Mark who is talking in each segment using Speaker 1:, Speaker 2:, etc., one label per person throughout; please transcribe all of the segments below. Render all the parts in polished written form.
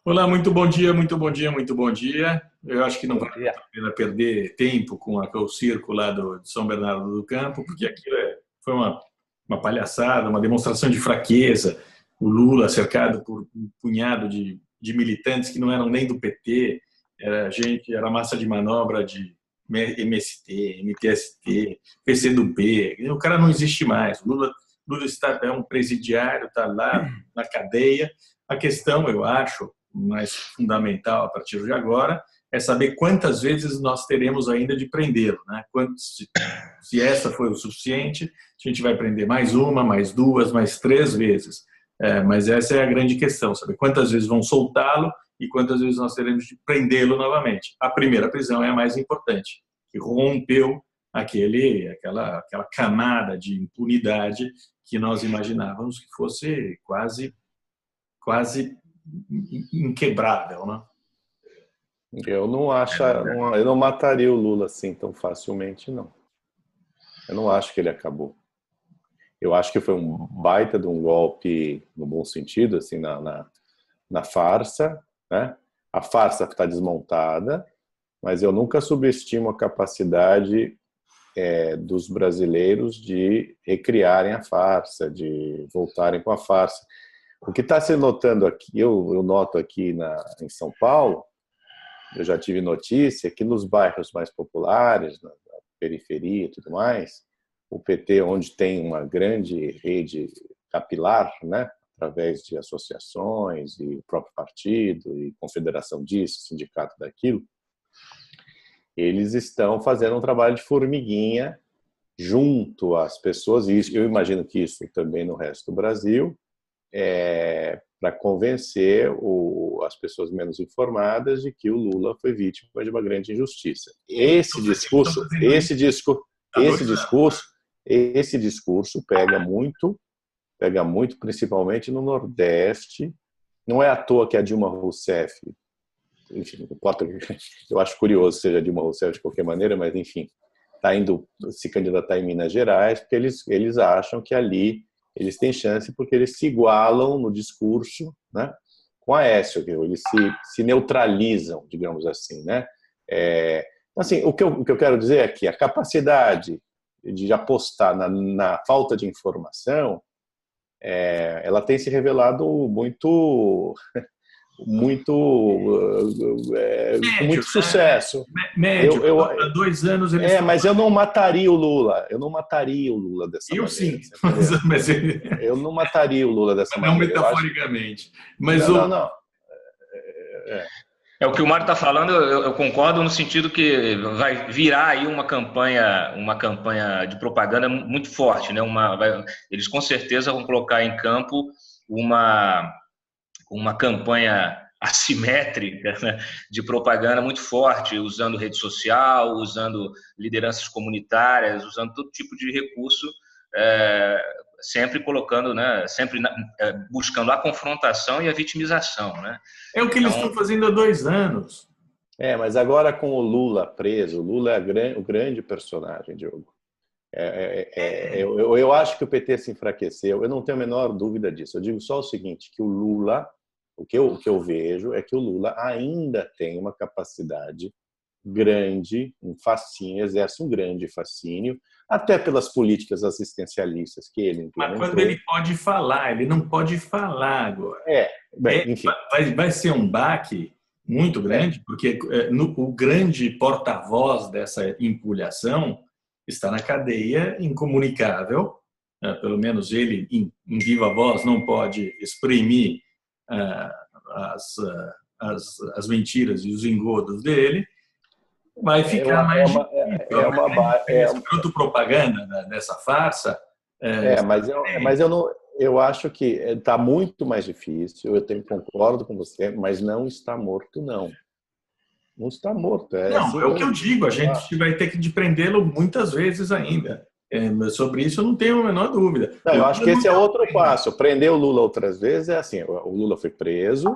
Speaker 1: Olá, muito bom dia, muito bom dia, muito bom dia. Eu acho que não
Speaker 2: Bom
Speaker 1: vale
Speaker 2: dia.
Speaker 1: a pena perder tempo com o circo lá de São Bernardo do Campo, porque aquilo foi uma palhaçada, uma demonstração de fraqueza. O Lula cercado por um punhado de militantes que não eram nem do PT, era gente, era massa de manobra de MST, MTST, PCdoB. O cara não existe mais. Lula é um presidiário, está lá na cadeia. A questão, eu acho, mais fundamental a partir de agora é saber quantas vezes nós teremos ainda de prendê-lo, né? Se essa foi o suficiente, a gente vai prender mais uma, mais duas, mais três vezes. Mas essa é a grande questão, saber quantas vezes vão soltá-lo e quantas vezes nós teremos de prendê-lo novamente. A primeira prisão é a mais importante, que rompeu aquela camada de impunidade que nós imaginávamos que fosse quase inquebrável, né?
Speaker 2: Eu não acho, eu não mataria o Lula assim tão facilmente, não. Eu não acho que ele acabou. Eu acho que foi um baita de um golpe, no bom sentido, assim, na farsa, né? A farsa está desmontada, mas eu nunca subestimo a capacidade dos brasileiros de recriarem a farsa, de voltarem com a farsa. O que está se notando aqui, eu noto aqui em São Paulo, eu já tive notícia que nos bairros mais populares, na periferia e tudo mais, o PT, onde tem uma grande rede capilar, né, através de associações e o próprio partido e confederação disso, sindicato daquilo, eles estão fazendo um trabalho de formiguinha junto às pessoas, e eu imagino que isso também no resto do Brasil, para convencer as pessoas menos informadas de que o Lula foi vítima de uma grande injustiça. Esse discurso pega muito, principalmente no Nordeste. Não é à toa que a Dilma Rousseff, enfim, eu acho curioso seja a Dilma Rousseff de qualquer maneira, mas enfim, está indo se candidatar em Minas Gerais, porque eles acham que ali eles têm chance porque eles se igualam no discurso, né, com a Aécio, eles se neutralizam, digamos assim, né? Assim, o que eu quero dizer é que a capacidade de apostar na falta de informação, ela tem se revelado com
Speaker 1: Médio,
Speaker 2: muito sucesso.
Speaker 1: né? Médio. Há 2 anos eles estão.
Speaker 2: Mas eu não mataria o Lula. Eu não mataria o Lula dessa
Speaker 1: Eu
Speaker 2: maneira.
Speaker 1: sim, mas
Speaker 2: Eu não mataria o Lula dessa
Speaker 1: não
Speaker 2: maneira.
Speaker 1: metaforicamente. Mas
Speaker 2: Não.
Speaker 3: O que o Mário está falando, eu concordo no sentido que vai virar aí uma campanha de propaganda muito forte, né? Eles com certeza vão colocar em campo uma campanha assimétrica, né, de propaganda muito forte, usando rede social, usando lideranças comunitárias, usando todo tipo de recurso, sempre colocando, né, buscando a confrontação e a vitimização, né?
Speaker 1: É o que eles estão fazendo há 2 anos.
Speaker 2: Mas agora com o Lula preso, o Lula é o grande personagem, Diogo. Eu acho que o PT se enfraqueceu, eu não tenho a menor dúvida disso. Eu digo só o seguinte, que o Lula, o que eu vejo é que o Lula ainda tem uma capacidade grande, um fascínio, exerce um grande fascínio, até pelas políticas assistencialistas que ele implementou.
Speaker 1: Mas quando ele pode falar, ele não pode falar agora.
Speaker 2: Enfim.
Speaker 1: Vai ser um baque muito grande, porque o grande porta-voz dessa empulhação está na cadeia, incomunicável, pelo menos ele, em viva voz, não pode exprimir as mentiras e os engodos dele, vai ficar mais difícil. Propaganda dessa farsa.
Speaker 2: Eu acho que está muito mais difícil, concordo com você, mas não está morto, não. Não está morto.
Speaker 1: Não, é o que eu digo, a gente vai ter que prendê-lo muitas vezes ainda. Sobre isso eu não tenho a menor dúvida.
Speaker 2: Não, eu acho que esse é outro passo. Prender o Lula outras vezes é assim, o Lula foi preso,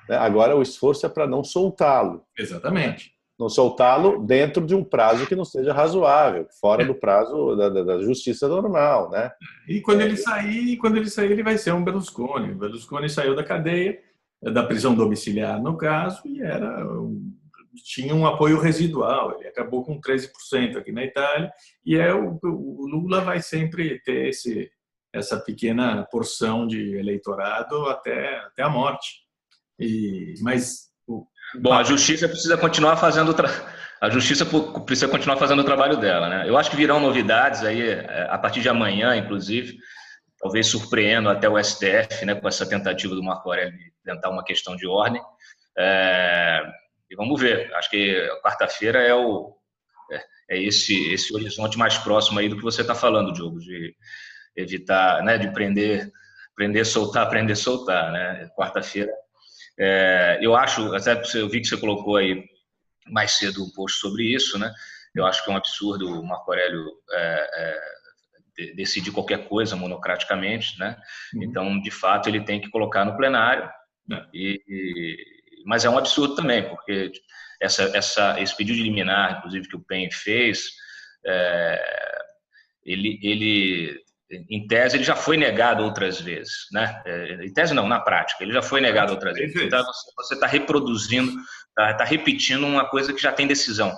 Speaker 2: né? Agora o esforço é para não soltá-lo.
Speaker 1: Exatamente.
Speaker 2: Não soltá-lo dentro de um prazo que não seja razoável, fora do prazo da justiça normal, né?
Speaker 1: E quando ele sair, ele vai ser um Berlusconi. O Berlusconi saiu da cadeia, da prisão domiciliar, no caso, e tinha um apoio residual. Ele acabou com 13% aqui na Itália, e o Lula vai sempre ter essa pequena porção de eleitorado até a morte.
Speaker 3: Bom, a justiça precisa continuar fazendo o trabalho dela, né? Eu acho que virão novidades aí a partir de amanhã, inclusive, talvez surpreendendo até o STF, né, com essa tentativa do Marco Aurélio de tentar uma questão de ordem. E vamos ver. Acho que quarta-feira é esse horizonte mais próximo aí do que você está falando, Diogo, de evitar, né, de prender, soltar, prender, soltar, né? Quarta-feira. Eu acho, até eu vi que você colocou aí mais cedo um post sobre isso, né? Eu acho que é um absurdo o Marco Aurélio decidir qualquer coisa monocraticamente, né? Então, de fato, ele tem que colocar no plenário. Mas é um absurdo também, porque esse pedido de liminar, inclusive, que o PEN fez, ele em tese, ele já foi negado outras vezes, né? Em tese não, na prática, ele já foi negado outras vezes. Então, você está reproduzindo, está repetindo uma coisa que já tem decisão.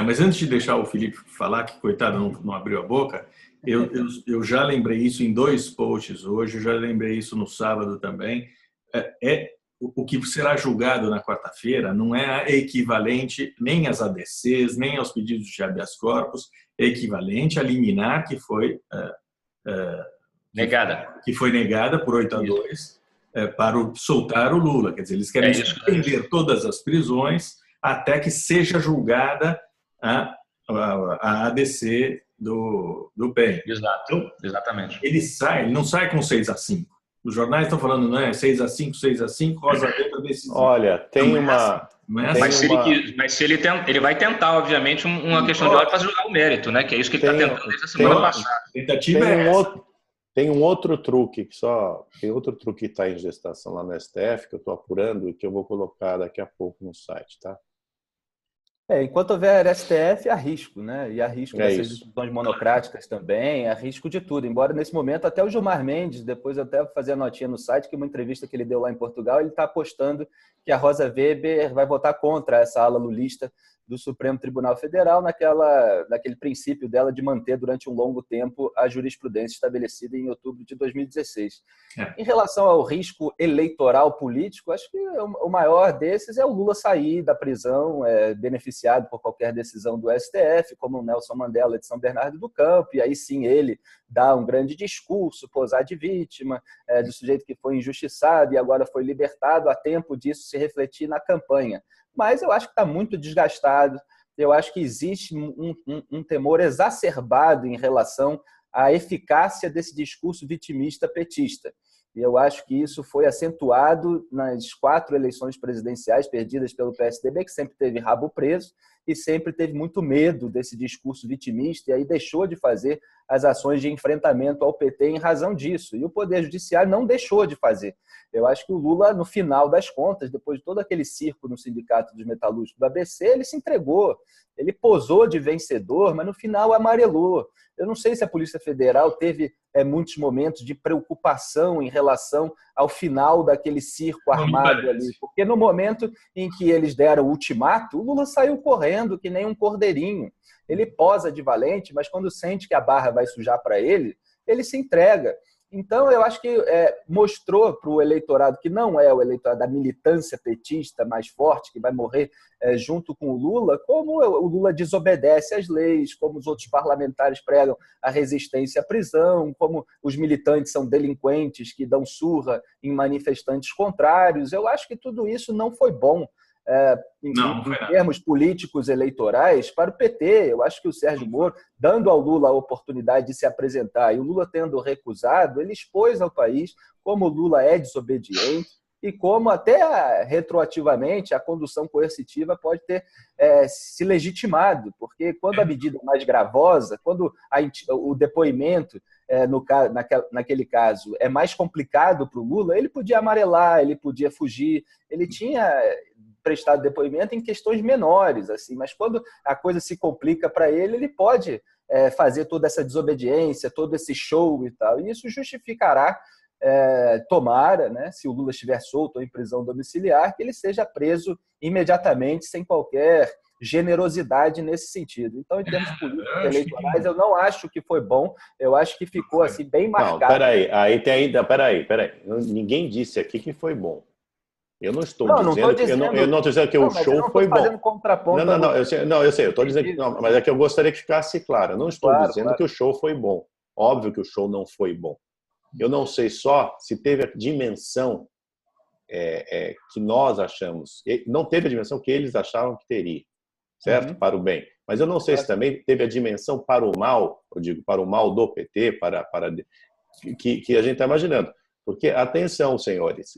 Speaker 1: Mas antes de deixar o Felipe falar, que coitado não abriu a boca, eu já lembrei isso em 2 posts hoje, já lembrei isso no sábado também. O que será julgado na quarta-feira não é equivalente nem às ADCs, nem aos pedidos de habeas corpus, é equivalente à liminar que foi negada por 8-2 para soltar o Lula. Quer dizer, eles querem suspender todas as prisões até que seja julgada a ADC do PEN.
Speaker 3: Exatamente.
Speaker 1: Ele não sai com 6-5. Os jornais estão falando, não é 6-5, 6-5, Rosa Weber decisiva.
Speaker 2: Olha, tem uma...
Speaker 3: Mas se ele vai tentar, obviamente, uma questão de ordem para julgar o mérito, né? Que é isso que ele está tentando desde a semana passada.
Speaker 2: Tem um outro truque que está em gestação lá no STF, que eu estou apurando e que eu vou colocar daqui a pouco no site, tá?
Speaker 4: Enquanto houver STF, há risco, né? E há risco dessas decisões monocráticas também, há risco de tudo. Embora, nesse momento, até o Gilmar Mendes, depois eu até fazer a notinha no site, que uma entrevista que ele deu lá em Portugal, ele está apostando que a Rosa Weber vai votar contra essa ala lulista do Supremo Tribunal Federal, naquele princípio dela de manter durante um longo tempo a jurisprudência estabelecida em outubro de 2016. Em relação ao risco eleitoral político, acho que o maior desses é o Lula sair da prisão, beneficiado por qualquer decisão do STF, como o Nelson Mandela de São Bernardo do Campo, e aí sim ele dá um grande discurso, posar de vítima, do sujeito que foi injustiçado e agora foi libertado, a tempo disso se refletir na campanha. Mas eu acho que está muito desgastado, eu acho que existe um temor exacerbado em relação à eficácia desse discurso vitimista petista. E eu acho que isso foi acentuado nas 4 eleições presidenciais perdidas pelo PSDB, que sempre teve rabo preso e sempre teve muito medo desse discurso vitimista e aí deixou de fazer as ações de enfrentamento ao PT em razão disso. E o Poder Judiciário não deixou de fazer. Eu acho que o Lula, no final das contas, depois de todo aquele circo no Sindicato dos Metalúrgicos do ABC, ele se entregou. Ele posou de vencedor, mas no final amarelou. Eu não sei se a Polícia Federal teve muitos momentos de preocupação em relação ao final daquele circo armado ali. Porque no momento em que eles deram o ultimato, o Lula saiu correndo que nem um cordeirinho. Ele posa de valente, mas quando sente que a barra vai sujar para ele, ele se entrega. Então, eu acho que mostrou para o eleitorado, que não é o eleitorado da militância petista mais forte, que vai morrer junto com o Lula, como o Lula desobedece às leis, como os outros parlamentares pregam a resistência à prisão, como os militantes são delinquentes que dão surra em manifestantes contrários. Eu acho que tudo isso não foi bom. Em termos políticos eleitorais para o PT. Eu acho que o Sérgio Moro, dando ao Lula a oportunidade de se apresentar e o Lula tendo recusado, ele expôs ao país como o Lula é desobediente e como até retroativamente a condução coercitiva pode ter se legitimado, porque quando a medida é mais gravosa, quando o depoimento naquele caso é mais complicado para o Lula, ele podia amarelar, ele podia fugir, ele tinha prestado depoimento em questões menores, assim, mas quando a coisa se complica para ele, ele pode fazer toda essa desobediência, todo esse show e tal, e isso justificará tomara, né, se o Lula estiver solto ou em prisão domiciliar, que ele seja preso imediatamente, sem qualquer generosidade nesse sentido. Então, em termos políticos eleitorais, eu não acho que foi bom, eu acho que ficou assim bem marcado.
Speaker 2: Não, peraí. Ninguém disse aqui que foi bom. Eu não estou dizendo que o show foi bom. Eu sei, eu estou dizendo que mas é que eu gostaria que ficasse claro. Eu não estou dizendo que o show foi bom. Óbvio que o show não foi bom. Eu não sei só se teve a dimensão que nós achamos, não teve a dimensão que eles achavam que teria, certo? Para o bem. Mas eu não sei se também teve a dimensão para o mal, eu digo, para o mal do PT, que a gente está imaginando. Porque, atenção, senhores,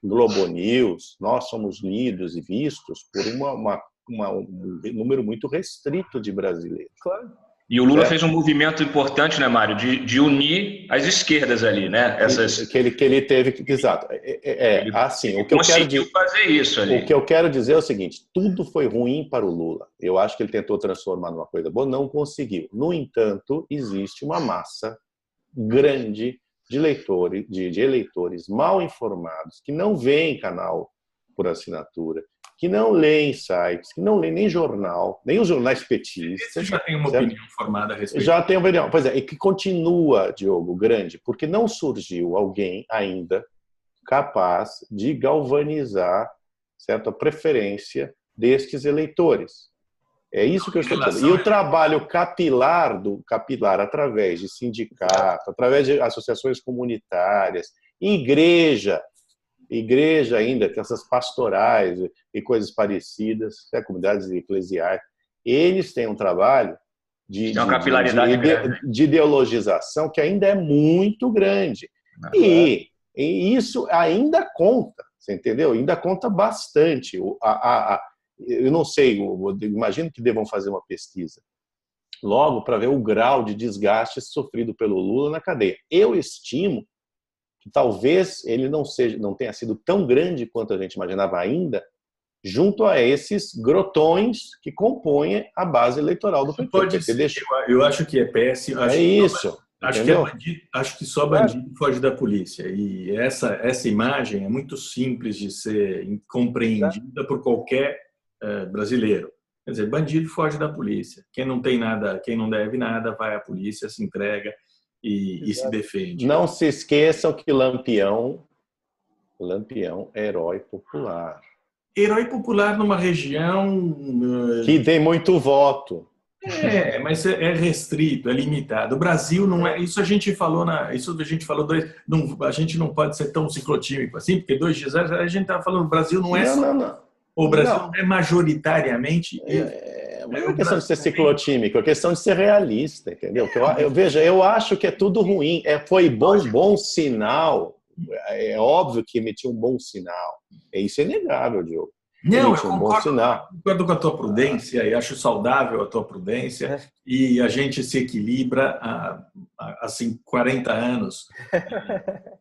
Speaker 2: Globo News, nós somos lidos e vistos por um número muito restrito de brasileiros.
Speaker 4: Claro.
Speaker 3: E o Lula fez um movimento importante, né, Mário, de unir as esquerdas ali, né?
Speaker 2: Que ele teve, exato. Assim, o que eu quero dizer,
Speaker 3: fazer isso ali.
Speaker 2: O que eu quero dizer é o seguinte: tudo foi ruim para o Lula. Eu acho que ele tentou transformar numa coisa boa, não conseguiu. No entanto, existe uma massa grande de eleitores mal informados, que não veem canal por assinatura, que não leem sites, que não leem nem jornal, nem os jornais petistas.
Speaker 1: Você já tem uma opinião formada a respeito?
Speaker 2: Já tem uma opinião. Pois é, e que continua, Diogo, grande, porque não surgiu alguém ainda capaz de galvanizar, certo, a preferência destes eleitores. É isso que eu estou dizendo. E o trabalho capilar através de sindicatos, através de associações comunitárias, igreja ainda, que essas pastorais e coisas parecidas, comunidades eclesiais, eles têm um trabalho de ideologização que ainda é muito grande. E isso ainda conta, você entendeu? Ainda conta bastante. Eu não sei, eu imagino que devam fazer uma pesquisa logo para ver o grau de desgaste sofrido pelo Lula na cadeia. Eu estimo que talvez ele não tenha sido tão grande quanto a gente imaginava ainda, junto a esses grotões que compõem a base eleitoral do PT.
Speaker 1: Pode ser. Eu acho que é péssimo. Acho que só bandido foge da polícia. E essa imagem é muito simples de ser compreendida por qualquer brasileiro. Quer dizer, bandido foge da polícia. Quem não tem nada, quem não deve nada, vai à polícia, se entrega e se defende.
Speaker 2: Não se esqueçam que Lampião é herói popular.
Speaker 1: Herói popular numa região
Speaker 2: que tem muito voto.
Speaker 1: Mas é restrito, é limitado. O Brasil não é. Isso a gente falou a gente não pode ser tão ciclotímico assim, porque 2 dias a gente estava falando, o Brasil não é. Não. O Brasil não é majoritariamente.
Speaker 2: Não é questão de ser ciclotímico, é questão de ser realista, entendeu? Eu acho que é tudo ruim. Foi bom sinal. É óbvio que emitiu um bom sinal. Isso é inegável, Diogo.
Speaker 1: Não, eu concordo com a tua prudência e acho saudável a tua prudência e a gente se equilibra há assim, 40 anos,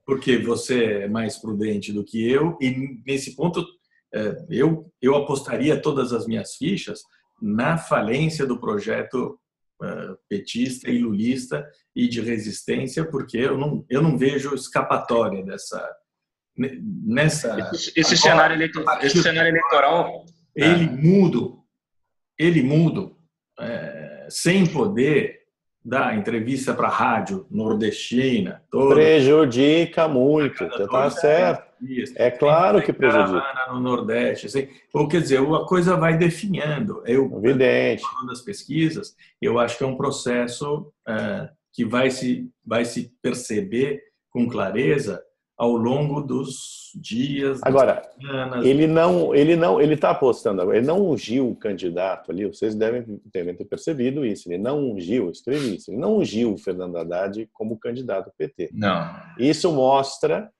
Speaker 1: porque você é mais prudente do que eu e nesse ponto eu apostaria todas as minhas fichas na falência do projeto petista e lulista e de resistência, porque eu não vejo escapatória
Speaker 3: esse cenário eleitoral
Speaker 1: ele mudo sem poder dar entrevista para a rádio nordestina
Speaker 2: prejudica muito, você está certo, é claro que prejudica
Speaker 1: no Nordeste, assim. Ou, quer dizer, a coisa vai definhando.
Speaker 2: Evidente.
Speaker 1: Falando das pesquisas, eu acho que é um processo que vai se perceber com clareza ao longo dos dias.
Speaker 2: Agora, ele está apostando, ele não ungiu o candidato ali, vocês devem ter percebido isso, ele não ungiu, eu escrevi isso, ele não ungiu o Fernando Haddad como candidato do PT.
Speaker 3: Não.
Speaker 2: Isso mostra,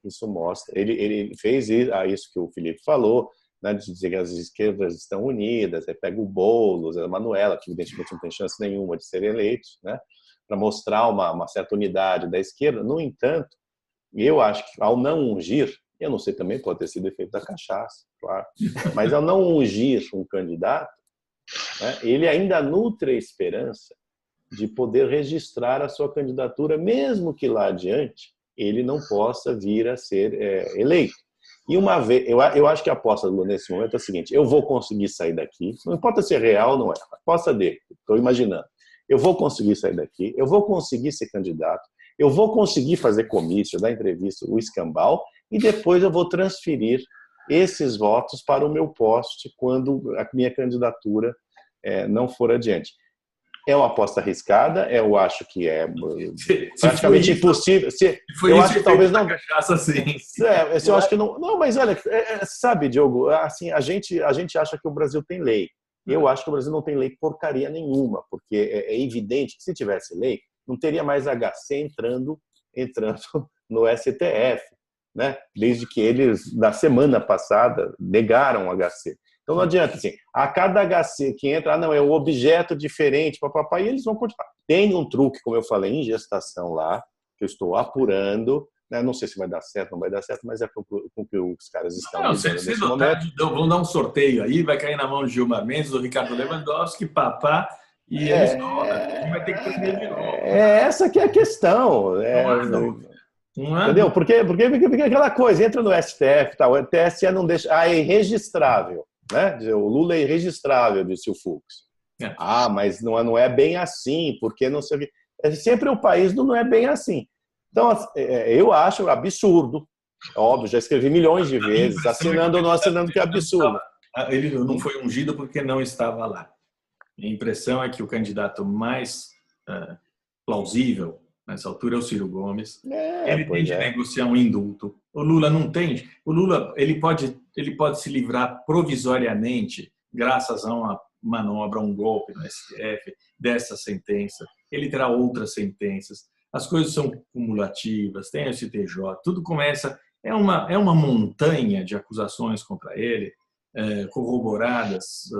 Speaker 2: ele fez isso que o Felipe falou, né, de dizer que as esquerdas estão unidas, pega o Boulos, a Manuela, que evidentemente não tem chance nenhuma de serem eleitos, né, para mostrar uma certa unidade da esquerda. No entanto, eu acho que ao não ungir, eu não sei também, pode ter sido efeito da cachaça, claro, mas ao não ungir um candidato, né, ele ainda nutre a esperança de poder registrar a sua candidatura, mesmo que lá adiante ele não possa vir a ser eleito. E uma vez, eu acho que a aposta do Lula nesse momento é a seguinte: eu vou conseguir sair daqui, não importa se é real ou não é, a aposta dele, estou imaginando. Eu vou conseguir sair daqui, eu vou conseguir ser candidato, eu vou conseguir fazer comício, dar entrevista, o escambau, e depois eu vou transferir esses votos para o meu poste quando a minha candidatura não for adiante. É uma aposta arriscada, eu acho que é praticamente impossível. Eu acho que talvez não.
Speaker 1: Cachaça, sim.
Speaker 2: Eu acho que não. Não, mas olha, sabe, Diogo, assim, a gente acha que o Brasil tem lei. Eu acho que o Brasil não tem lei porcaria nenhuma, porque é evidente que se tivesse lei, não teria mais HC entrando no STF, né? Desde que eles, na semana passada, negaram o HC. Então não adianta, assim, a cada HC que entra, não, é um objeto diferente, papapá, e eles vão continuar. Tem um truque, como eu falei, em gestação lá, que eu estou apurando, né? Não sei se vai dar certo, não vai dar certo, mas é com que os caras estão nesse momento.
Speaker 1: Vão dar um sorteio aí, vai cair na mão de Gilmar Mendes, do Ricardo Lewandowski, papá, e eles vai ter que prender de novo.
Speaker 2: Essa que é a questão. Entendeu? Porque aquela coisa, entra no STF, tá, o TSE não deixa. É irregistrável. Né? O Lula é irregistrável, disse o Fux. Mas não é bem assim, porque não sei o que. Sempre o país não é bem assim. Então, eu acho absurdo. Óbvio, já escrevi milhões de vezes, assinando ou não assinando, que é absurdo.
Speaker 1: Ele não foi ungido porque não estava lá. A impressão é que o candidato mais plausível nessa altura é o Ciro Gomes. Ele tem de negociar um indulto. O Lula não tem. O Lula ele pode se livrar provisoriamente, graças a uma manobra, um golpe no STF, dessa sentença. Ele terá outras sentenças. As coisas são cumulativas, tem o STJ, tudo começa. É uma montanha de acusações contra ele, corroboradas,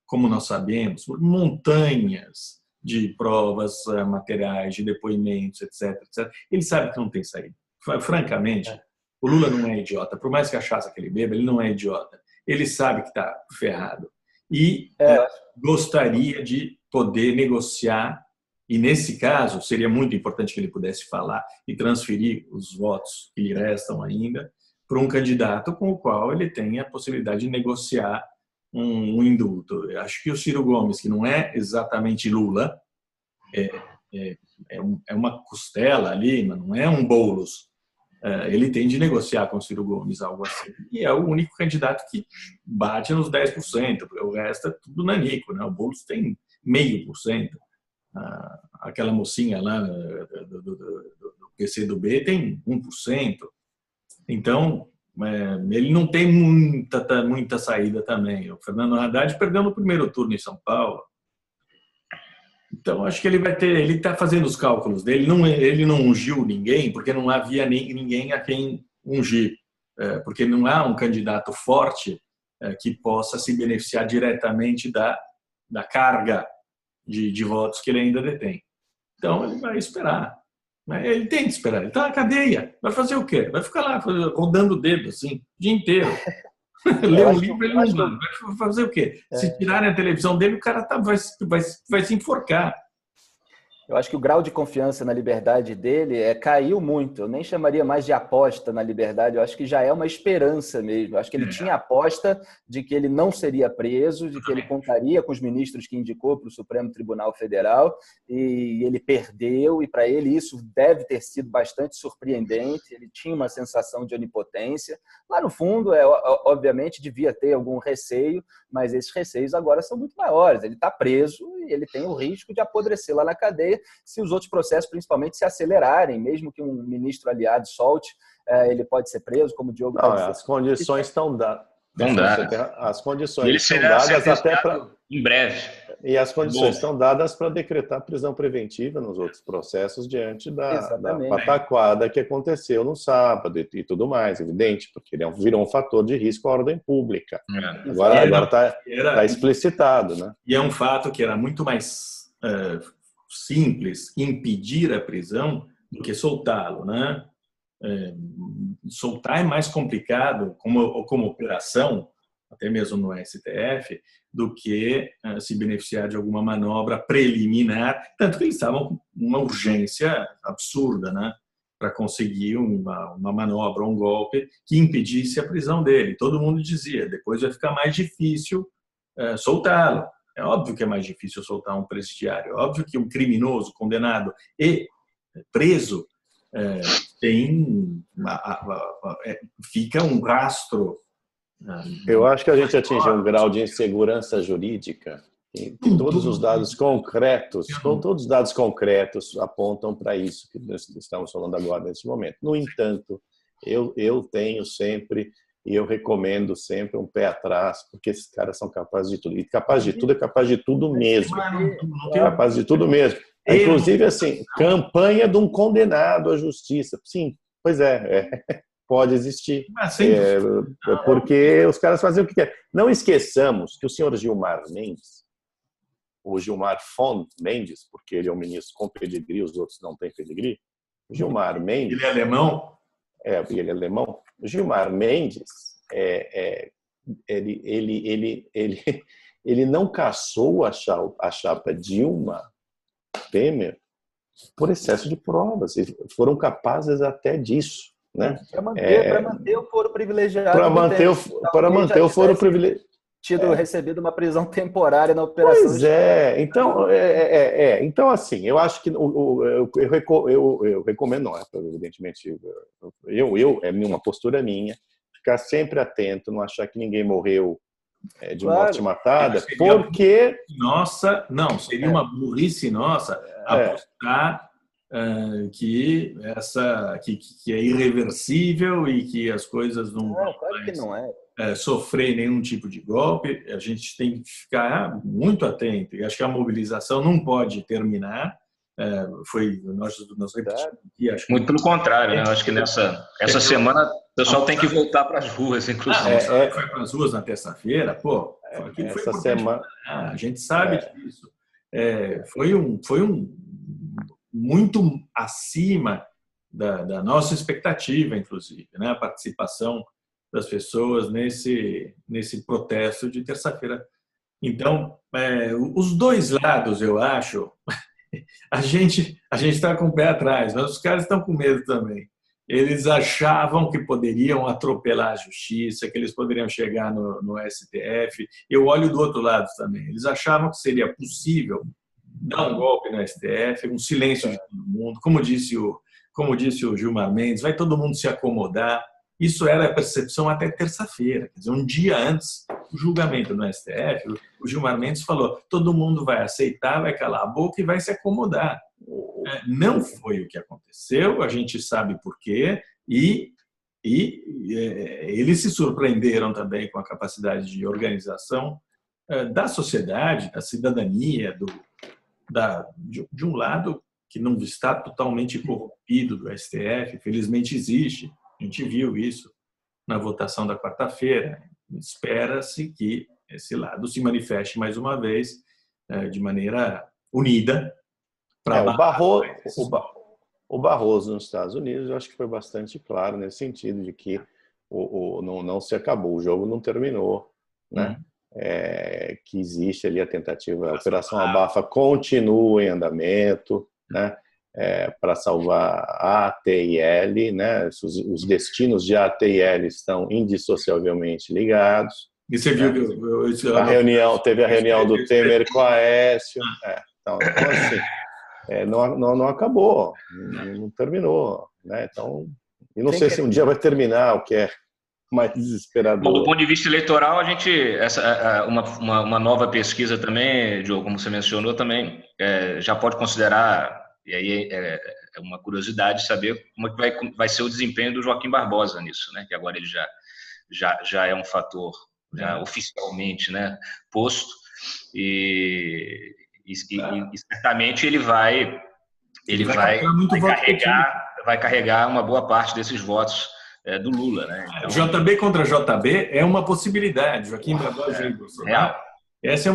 Speaker 1: como nós sabemos, por montanhas de provas materiais, de depoimentos, etc, etc. Ele sabe que não tem saída. Francamente, o Lula não é idiota. Por mais cachaça que ele beba, ele não é idiota. Ele sabe que está ferrado. E gostaria de poder negociar, e nesse caso seria muito importante que ele pudesse falar e transferir os votos que lhe restam ainda para um candidato com o qual ele tenha a possibilidade de negociar um indulto. Eu acho que o Ciro Gomes, que não é exatamente Lula, é uma costela ali, mas não é um Boulos. Ele tem de negociar com o Ciro Gomes algo assim. E é o único candidato que bate nos 10%, porque o resto é tudo nanico, né? O Boulos tem 0,5%. Aquela mocinha lá do PCdoB tem 1%. Então, ele não tem muita saída também. O Fernando Haddad perdeu no primeiro turno em São Paulo. Então, acho que ele está fazendo os cálculos dele. Ele não ungiu ninguém, porque não havia ninguém a quem ungir. Porque não há um candidato forte que possa se beneficiar diretamente da carga de votos que ele ainda detém. Então, ele vai esperar. Ele tem que esperar. Ele está na cadeia. Vai fazer o quê? Vai ficar lá rodando o dedo assim, o dia inteiro. Ler um livro, ele não vai. Vai fazer o quê? Se tirarem a televisão dele, o cara vai se enforcar.
Speaker 4: Eu acho que o grau de confiança na liberdade dele caiu muito. Eu nem chamaria mais de aposta na liberdade. Eu acho que já é uma esperança mesmo. Eu acho que ele tinha aposta de que ele não seria preso, de que ele contaria com os ministros que indicou para o Supremo Tribunal Federal, e ele perdeu, e para ele isso deve ter sido bastante surpreendente. Ele tinha uma sensação de onipotência. Lá no fundo, obviamente, devia ter algum receio, mas esses receios agora são muito maiores. Ele está preso e ele tem o risco de apodrecer lá na cadeia se os outros processos, principalmente, se acelerarem. Mesmo que um ministro aliado solte, ele pode ser preso, como o Diogo está dizendo.
Speaker 2: As condições estão dadas. As condições
Speaker 3: ele
Speaker 2: estão dadas até para...
Speaker 3: Em breve.
Speaker 2: E as condições estão dadas para decretar prisão preventiva nos outros processos diante da pataquada que aconteceu no sábado e tudo mais, evidente, porque ele virou um fator de risco à ordem pública. Agora está explicitado, né?
Speaker 1: E é um fato que era muito mais simples impedir a prisão do que soltá-lo, né? Soltar é mais complicado como operação, até mesmo no STF, do que se beneficiar de alguma manobra preliminar, tanto que eles estavam com uma urgência absurda, né? para conseguir uma manobra, um golpe que impedisse a prisão dele. Todo mundo dizia, depois vai ficar mais difícil soltá-lo. É óbvio que é mais difícil soltar um presidiário. É óbvio que um criminoso condenado e preso fica um rastro.
Speaker 2: Eu acho que a gente atingiu um grau de insegurança jurídica e todos os dados concretos, todos os dados concretos apontam para isso que nós estamos falando agora nesse momento. No entanto, eu tenho sempre e eu recomendo sempre um pé atrás, porque esses caras são capazes de tudo. E capaz de tudo é capaz de tudo mesmo. É capaz de tudo mesmo. Inclusive, assim, campanha de um condenado à justiça. Sim, pois pode existir. Porque os caras fazem o que querem. Não esqueçamos que o senhor Gilmar Mendes, o Gilmar Fon Mendes, porque ele é um ministro com pedigree, os outros não têm pedigree. O Gilmar Mendes...
Speaker 1: Ele é alemão?
Speaker 2: Ele é alemão. O Gilmar Mendes, ele não cassou a chapa Dilma Temer por excesso de provas. Eles foram capazes até disso, né?
Speaker 4: Para manter o foro privilegiado.
Speaker 2: Para manter o foro privilegiado.
Speaker 4: Recebido uma prisão temporária na operação.
Speaker 2: Pois então assim, eu acho que eu recomendo, não, evidentemente, é uma postura minha, ficar sempre atento, não achar que ninguém morreu de morte matada, porque...
Speaker 1: Seria uma burrice nossa apostar que é irreversível e que as coisas não vão sofrer nenhum tipo de golpe. A gente tem que ficar muito atento. E acho que a mobilização não pode terminar. Nós repetimos aqui.
Speaker 3: Muito pelo contrário, né? Eu acho que essa semana o pessoal tem que voltar para as ruas, inclusive.
Speaker 1: Foi para as ruas na terça-feira, aquilo foi importante.
Speaker 2: Semana...
Speaker 1: A gente sabe disso. Foi muito acima da nossa expectativa, inclusive, né? A participação das pessoas nesse protesto de terça-feira. Então, os dois lados, eu acho, a gente está com o pé atrás, mas os caras estão com medo também. Eles achavam que poderiam atropelar a justiça, que eles poderiam chegar no STF. Eu olho do outro lado também. Eles achavam que seria possível dar um golpe no STF, um silêncio de todo mundo. Como disse o Gilmar Mendes, vai todo mundo se acomodar. Isso era a percepção até terça-feira. Quer dizer, um dia antes do julgamento no STF, o Gilmar Mendes falou: todo mundo vai aceitar, vai calar a boca e vai se acomodar. Não foi o que aconteceu, a gente sabe por quê, e eles se surpreenderam também com a capacidade de organização da sociedade, da cidadania, de um lado que não está totalmente corrompido do STF, felizmente existe. A gente viu isso na votação da quarta-feira. Espera-se que esse lado se manifeste mais uma vez de maneira unida.
Speaker 2: O Barroso nos Estados Unidos, eu acho que foi bastante claro nesse sentido de que não se acabou, o jogo não terminou, né? Que existe ali a tentativa, a Operação Abafa continua em andamento, né? Para salvar a ATL, né? Os destinos de ATL estão indissociavelmente ligados.
Speaker 1: E você viu
Speaker 2: que teve a reunião do Temer com a Aécio. Então assim, não acabou, não terminou, né? Então, eu não sei se um dia vai terminar, o que é mais desesperador.
Speaker 3: Bom, do ponto de vista eleitoral, uma nova pesquisa também, Diogo, como você mencionou, também já pode considerar. E aí é uma curiosidade saber como é que vai ser o desempenho do Joaquim Barbosa nisso, né? Que agora ele já é um fator oficialmente, né, posto, e certamente ele vai carregar uma boa parte desses votos do Lula, né?
Speaker 1: Então, JB contra JB é uma possibilidade. Joaquim Barbosa e Bolsonaro. Essa é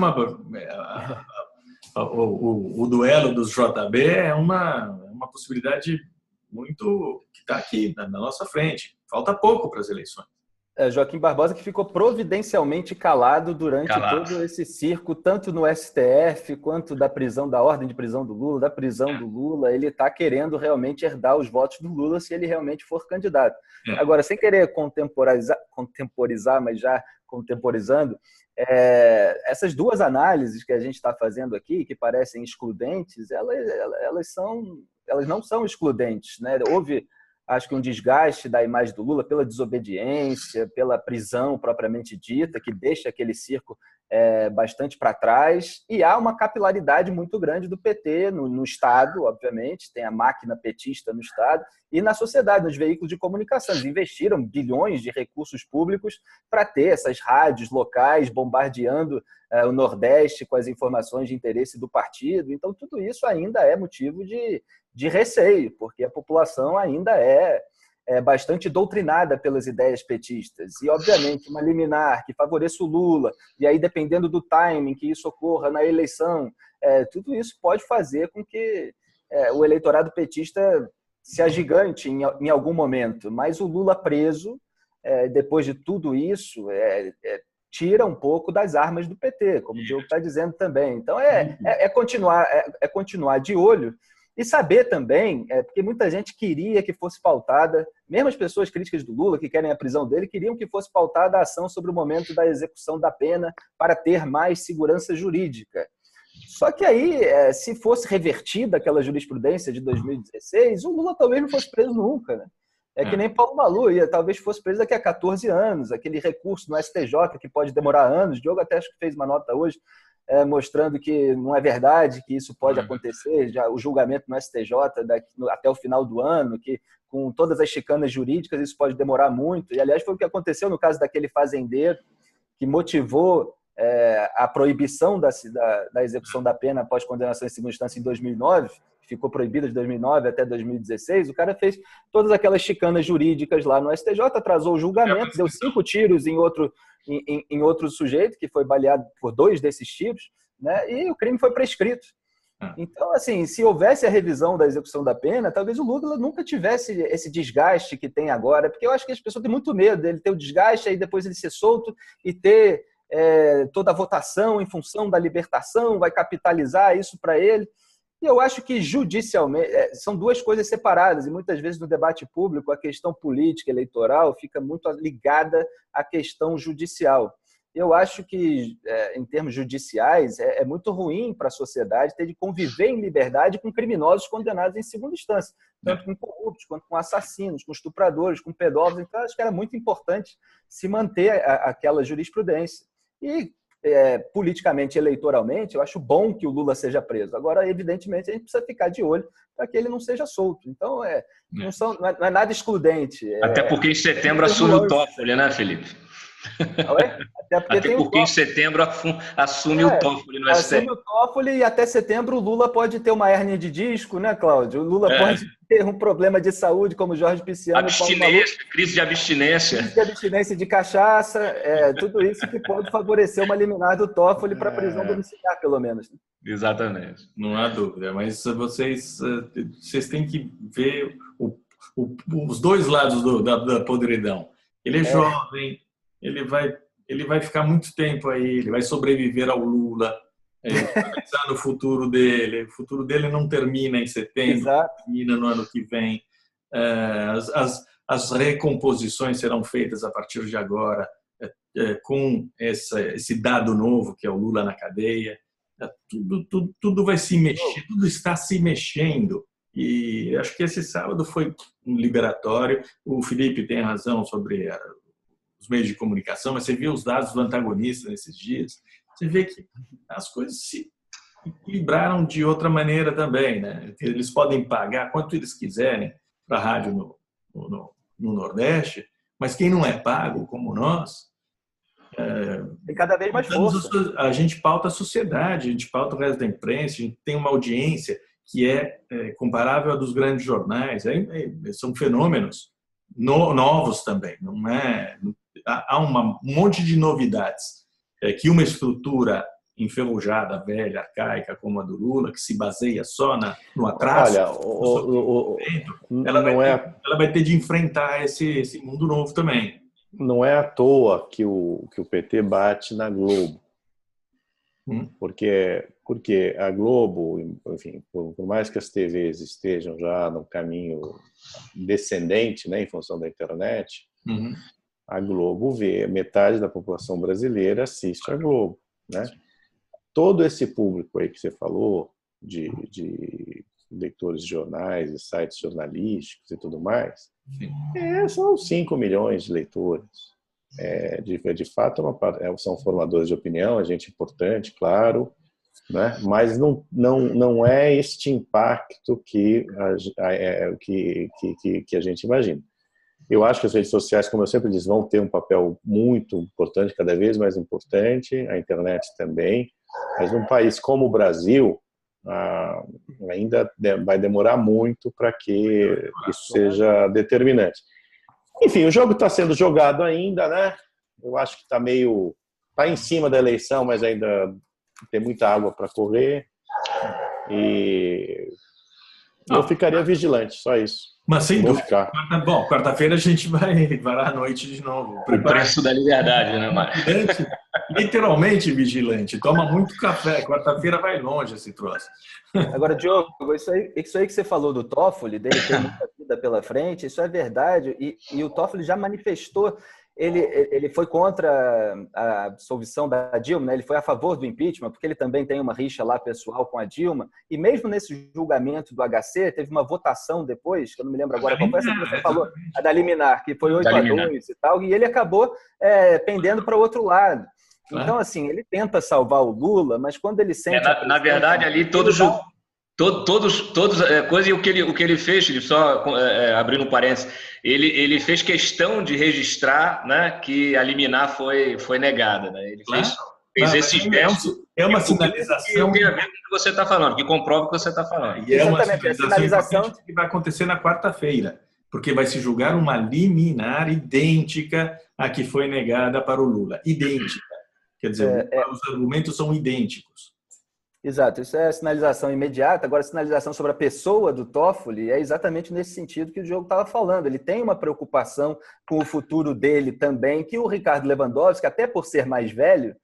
Speaker 1: o duelo dos JB é uma possibilidade muito que está aqui na nossa frente. Falta pouco para as eleições.
Speaker 4: Joaquim Barbosa, que ficou providencialmente calado durante todo esse circo, tanto no STF, quanto da prisão, da ordem de prisão do Lula, da prisão do Lula. Ele está querendo realmente herdar os votos do Lula se ele realmente for candidato. Agora, sem querer contemporizar, mas já contemporizando, essas duas análises que a gente está fazendo aqui, que parecem excludentes, elas não são excludentes, né? Houve, acho que, um desgaste da imagem do Lula pela desobediência, pela prisão propriamente dita, que deixa aquele circo bastante para trás, e há uma capilaridade muito grande do PT no Estado, obviamente, tem a máquina petista no Estado, e na sociedade, nos veículos de comunicação. Eles investiram bilhões de recursos públicos para ter essas rádios locais bombardeando o Nordeste com as informações de interesse do partido. Então, tudo isso ainda é motivo de receio, porque a população ainda é bastante doutrinada pelas ideias petistas. E, obviamente, uma liminar que favoreça o Lula, e aí, dependendo do timing que isso ocorra na eleição, tudo isso pode fazer com que o eleitorado petista se agigante em algum momento. Mas o Lula preso, depois de tudo isso, tira um pouco das armas do PT, como o Diogo está dizendo também. Então, continuar de olho e saber também, porque muita gente queria que fosse pautada, mesmo as pessoas críticas do Lula, que querem a prisão dele, queriam que fosse pautada a ação sobre o momento da execução da pena para ter mais segurança jurídica. Só que aí, se fosse revertida aquela jurisprudência de 2016, o Lula talvez não fosse preso nunca, né? Que nem Paulo Maluf, talvez fosse preso daqui a 14 anos, aquele recurso no STJ que pode demorar anos. O Diogo até acho que fez uma nota hoje mostrando que não é verdade, que isso pode acontecer, já o julgamento no STJ até o final do ano, que com todas as chicanas jurídicas isso pode demorar muito. E, aliás, foi o que aconteceu no caso daquele fazendeiro que motivou a proibição da execução da pena após condenação em segunda instância em 2009, ficou proibida de 2009 até 2016, o cara fez todas aquelas chicanas jurídicas lá no STJ, atrasou o julgamento, deu 5 tiros em outro sujeito, que foi baleado por 2 desses tiros, né? E o crime foi prescrito. Então, assim, se houvesse a revisão da execução da pena, talvez o Lula nunca tivesse esse desgaste que tem agora, porque eu acho que as pessoas têm muito medo dele ter o desgaste, aí depois ele ser solto e ter toda a votação em função da libertação, vai capitalizar isso para ele. E eu acho que judicialmente são duas coisas separadas, e muitas vezes no debate público a questão política eleitoral fica muito ligada à questão judicial. Eu acho que, em termos judiciais, é muito ruim para a sociedade ter de conviver em liberdade com criminosos condenados em segunda instância, tanto com corruptos, quanto com assassinos, com estupradores, com pedófilos. Então, acho que era muito importante se manter aquela jurisprudência. E, politicamente, eleitoralmente, eu acho bom que o Lula seja preso. Agora, evidentemente, a gente precisa ficar de olho para que ele não seja solto. Então, não é nada excludente.
Speaker 3: Até porque em setembro assume o Toffoli, né, Felipe?
Speaker 4: Até
Speaker 3: porque em setembro assume o Toffoli no STF.
Speaker 4: Assume o Toffoli e até setembro o Lula pode ter uma hérnia de disco, né, Cláudio? O Lula pode ter um problema de saúde, como Jorge Pisciano.
Speaker 3: Crise de abstinência.
Speaker 4: Crise de abstinência de cachaça, tudo isso que pode favorecer uma liminar do Toffoli para prisão domiciliar, pelo menos.
Speaker 3: Exatamente.
Speaker 1: Não há dúvida, mas vocês têm que ver os dois lados da podridão. Ele é jovem, ele vai ficar muito tempo aí, ele vai sobreviver ao Lula, vai pensar no futuro dele. O futuro dele não termina em setembro, termina no ano que vem. As recomposições serão feitas a partir de agora, com esse dado novo que é o Lula na cadeia. Tudo vai se mexer, tudo está se mexendo. E acho que esse sábado foi um liberatório. O Felipe tem razão sobre os meios de comunicação, mas você viu os dados do antagonista nesses dias, você vê que as coisas se equilibraram de outra maneira também, né? Eles podem pagar quanto eles quiserem para a rádio no Nordeste, mas quem não é pago, como nós,
Speaker 4: tem cada vez mais força.
Speaker 1: A gente pauta a sociedade, a gente pauta o resto da imprensa, a gente tem uma audiência que é comparável à dos grandes jornais. São fenômenos novos também, não é? Há um monte de novidades que uma estrutura enferrujada, velha, arcaica, como a do Lula, que se baseia só no atraso, ela vai ter de enfrentar esse mundo novo também.
Speaker 2: não é à toa que o PT bate na Globo. Porque a Globo, enfim, por mais que as TVs estejam já no caminho descendente, né, em função da internet, a Globo vê, metade da população brasileira assiste a Globo, né? Todo esse público aí que você falou, de leitores de jornais e sites jornalísticos e tudo mais, são 5 milhões de leitores. De fato, são formadores de opinião, é gente importante, claro, né? Mas não é este impacto que a gente imagina. Eu acho que as redes sociais, como eu sempre disse, vão ter um papel muito importante, cada vez mais importante, a internet também, mas num país como o Brasil, ainda vai demorar muito para que isso seja determinante. Enfim, o jogo está sendo jogado ainda, né? Eu acho que está em cima da eleição, mas ainda tem muita água para correr. E eu ficaria vigilante, só isso.
Speaker 1: Mas sem dúvida. Bom, quarta-feira a gente vai varar a noite de novo.
Speaker 3: O preço da liberdade, né, Mário?
Speaker 1: Literalmente vigilante. Toma muito café. Quarta-feira vai longe esse troço.
Speaker 4: Agora, Diogo, isso aí que você falou do Toffoli, dele ter muita vida pela frente, isso é verdade. E o Toffoli já manifestou. Ele foi contra a absolvição da Dilma, né? Ele foi a favor do impeachment, porque ele também tem uma rixa lá pessoal com a Dilma. E mesmo nesse julgamento do HC, teve uma votação depois, que eu não me lembro agora qual foi essa que você falou, a da liminar, que foi 8-2 e tal, e ele acabou pendendo para o outro lado. Então, assim, ele tenta salvar o Lula, mas quando ele sente...
Speaker 3: Na verdade, ali todos coisa, e o que ele fez, só abrindo um parênteses, ele fez questão de registrar, né, que a liminar foi negada, né? Ele fez esse gesto.
Speaker 1: É uma sinalização
Speaker 3: que tem a ver com o que você está falando, que comprova o que você está falando.
Speaker 1: E é uma sinalização que vai acontecer na quarta-feira, porque vai se julgar uma liminar idêntica à que foi negada para o Lula. Idêntica. Quer dizer, os argumentos são idênticos.
Speaker 4: Exato, isso é sinalização imediata. Agora, a sinalização sobre a pessoa do Toffoli é exatamente nesse sentido que o Diogo estava falando. Ele tem uma preocupação com o futuro dele também, que o Ricardo Lewandowski, até por ser mais velho,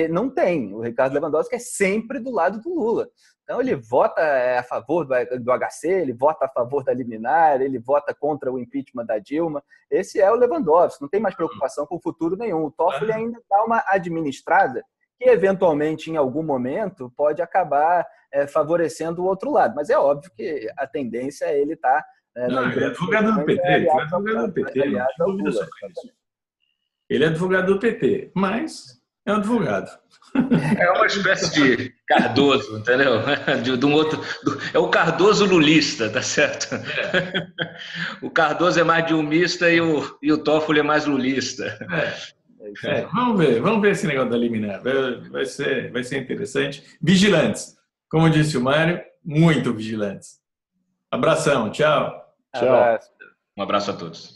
Speaker 4: não tem. O Ricardo Lewandowski é sempre do lado do Lula. Então, ele vota a favor do HC, ele vota a favor da liminar, ele vota contra o impeachment da Dilma. Esse é o Lewandowski, não tem mais preocupação com o futuro nenhum. O Toffoli ainda dá uma administrada que, eventualmente, em algum momento, pode acabar favorecendo o outro lado. Mas é óbvio que a tendência é ele estar...
Speaker 1: ele é advogado do PT, ele é advogado do PT, não tem dúvida sobre isso. Ele é advogado do PT, mas é um advogado.
Speaker 3: É uma espécie de Cardoso, entendeu? De um outro, é o Cardoso lulista, tá certo? O Cardoso é mais dilmista e o Toffoli é mais lulista.
Speaker 1: Vamos ver esse negócio da liminar. Vai ser interessante. Vigilantes. Como disse o Mário, muito vigilantes. Abração, tchau.
Speaker 3: Tchau. Um abraço a todos.